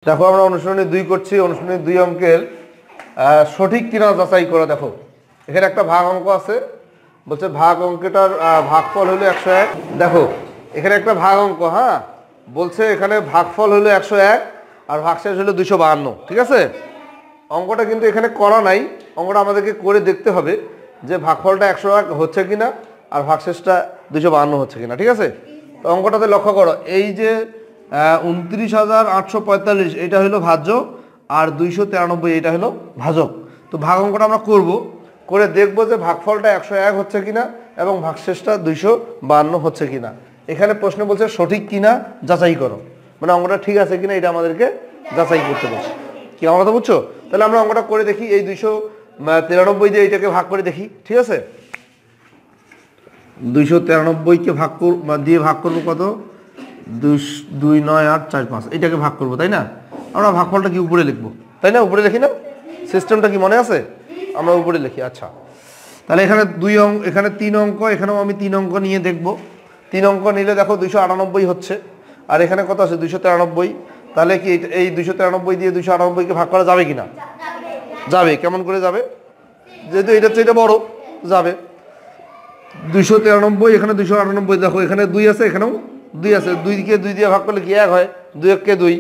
দেখো আমরা অনুশীলনী 2 করছি। অনুশীলনী 2 অঙ্কের সঠিক কিনা যাচাই করে দেখো। এখানে একটা ভাগ অঙ্ক আছে, বলছে ভাগ অঙ্কটার ভাগফল হলো 101। দেখো এখানে একটা ভাগ অঙ্ক, হ্যাঁ, বলছে এখানে ভাগফল হলো 101 আর ভাগশেষ হলো 252। ঠিক আছে, অঙ্কটা কিন্তু এখানে করা নাই, অঙ্কটা আমাদেরকে করে দেখতে হবে যে ভাগফলটা 101 হচ্ছে কিনা আর ভাগশেষটা 252 হচ্ছে কিনা। ঠিক আছে, তো অঙ্কটাতে লক্ষ্য করো, এই যে 29,845 এটা হলো ভাজ্য আর 293 এটা হলো ভাজক। তো ভাগ অঙ্কটা আমরা করব, করে দেখব যে ভাগফলটা 101 হচ্ছে কিনা এবং ভাগশেষটা 252 হচ্ছে কিনা। এখানে প্রশ্ন বলছে সঠিক কিনা যাচাই করো, মানে অঙ্কটা ঠিক আছে কিনা এটা আমাদেরকে যাচাই করতে বলছে। কি আমার কথা বুঝছো? তাহলে আমরা অঙ্কটা করে দেখি, এই 293 দিয়ে এইটাকে ভাগ করে দেখি। ঠিক আছে, 293কে দিয়ে ভাগ করবো কত? 2, 9, 8, 4, 5 এটাকে ভাগ করবো, তাই না? আমরা ভাগফলটা কি উপরে লিখবো, তাই না? উপরে লিখি না? সিস্টেমটা কি মনে আছে? আমরা উপরে লিখি। আচ্ছা, তাহলে এখানে 2 অঙ্ক, এখানে 3 অঙ্ক, এখানেও আমি 3 অঙ্ক নিয়ে দেখব। 3 অঙ্ক নিলে দেখো 298 হচ্ছে আর এখানে কত আছে? 293। তাহলে কি এই 293 দিয়ে 298কে ভাগ করা যাবে কিনা? যাবে। কেমন করে যাবে? যেহেতু এটা হচ্ছে এটা বড়, যাবে। 293 এখানে 298, দেখো এখানে 2 আছে, এখানেও 2 আছে, 2কে 2 দিয়ে ভাগ করলে কি 1 হয়? 2 1 2।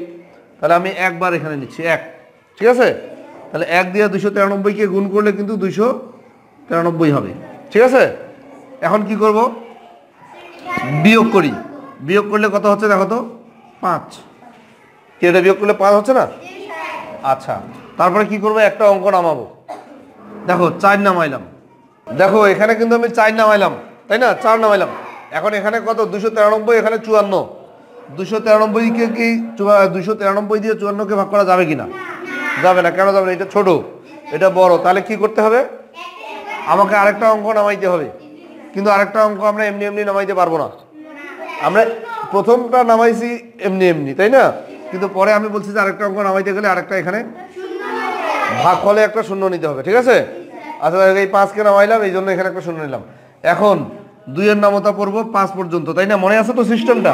তাহলে আমি একবার এখানে নিচ্ছি 1। ঠিক আছে, তাহলে 1 দিয়ে 293কে গুণ করলে কিন্তু 293 হবে। ঠিক আছে, এখন কি করব? বিয়োগ করি। বিয়োগ করলে কত হচ্ছে দেখো তো? 5। কি এটা বিয়োগ করলে 5 হচ্ছে না? আচ্ছা, তারপরে কি করবো? একটা অঙ্ক নামাবো। দেখো 4 নামাইলাম, দেখো এখানে কিন্তু আমি 4 নামাইলাম, তাই না? 4 নামাইলাম। এখন এখানে কত? 293, এখানে 54। 293কে কি 293 দিয়ে 54কে ভাগ করা যাবে কিনা? যাবে না। কেন যাবে না? এটা ছোট, এটা বড়। তাহলে কি করতে হবে? আমাকে আরেকটা অঙ্ক নামাইতে হবে, কিন্তু আরেকটা অঙ্ক আমরা এমনি এমনি নামাইতে পারবো না। আমরা প্রথমটা নামাইছি এমনি এমনি, তাই না? কিন্তু পরে আমি বলছি যে আরেকটা অঙ্ক নামাইতে গেলে আরেকটা এখানে ভাগফলে একটা শূন্য নিতে হবে। ঠিক আছে, আচ্ছা এই 5কে নামাইলাম, এই জন্য এখানে একটা শূন্য নিলাম। এখন 2 এর নামতা পড়বো 5 পর্যন্ত, তাই না? মনে আছে তো সিস্টেমটা?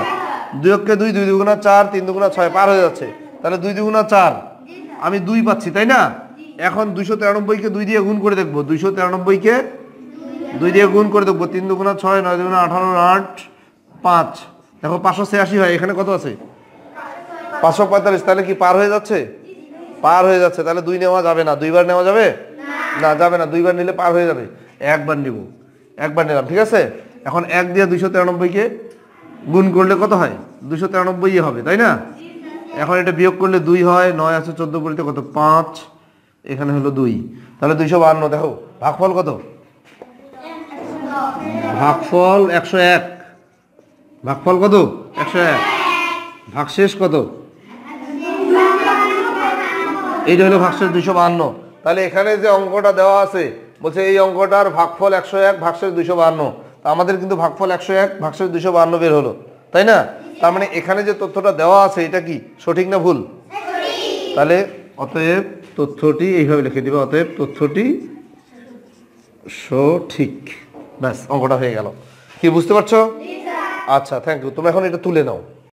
2 কে 2, 2 দুগুণা 4, 3 দুগুণা 6, পার হয়ে যাচ্ছে। তাহলে 2 দুগুণা 4, আমি 2 পাচ্ছি, তাই না? এখন 293কে 2 দিয়ে গুণ করে দেখবো। 293কে 2 দিয়ে গুণ করে দেখবো। 3 দুগুণা 6, 9 দুগুণা 18, 8, 5। দেখো 586 হয়, এখানে কত আছে? 545। তাহলে কি পার হয়ে যাচ্ছে? পার হয়ে যাচ্ছে। তাহলে 2 নেওয়া যাবে না। 2 বার নেওয়া যাবে না? যাবে না। 2 বার নিলে পার হয়ে যাবে। একবার নিব, একবার নিলাম। ঠিক আছে, এখন 1 দিয়ে 293কে গুণ করলে কত হয়? 293 হবে, তাই না? এখন এটা বিয়োগ করলে 2 হয়। 9 আছে 14 পরিতে কত? 5, এখানে হলো 2। তাহলে 252। দেখো ভাগফল কত? ভাগফল 101। ভাগফল কত? 101। ভাগশেষ কত? এইটা হলো ভাগশেষ 252। তাহলে এখানে যে অঙ্কটা দেওয়া আছে, বলছে এই অঙ্কটার ভাগফল 101, ভাগশেষ 252। আমাদের কিন্তু ভাগফল 101, ভাগশেষ 252 বের হলো, তাই না? তার মানে এখানে যে তথ্যটা দেওয়া আছে এটা কি সঠিক না ভুল? তাহলে অতএব তথ্যটি এইভাবে লিখে দিবে, অতএব তথ্যটি সঠিক। ব্যাস, অঙ্কটা হয়ে গেল। কি বুঝতে পারছো? আচ্ছা, থ্যাংক ইউ। তোমরা এখন এটা তুলে নাও।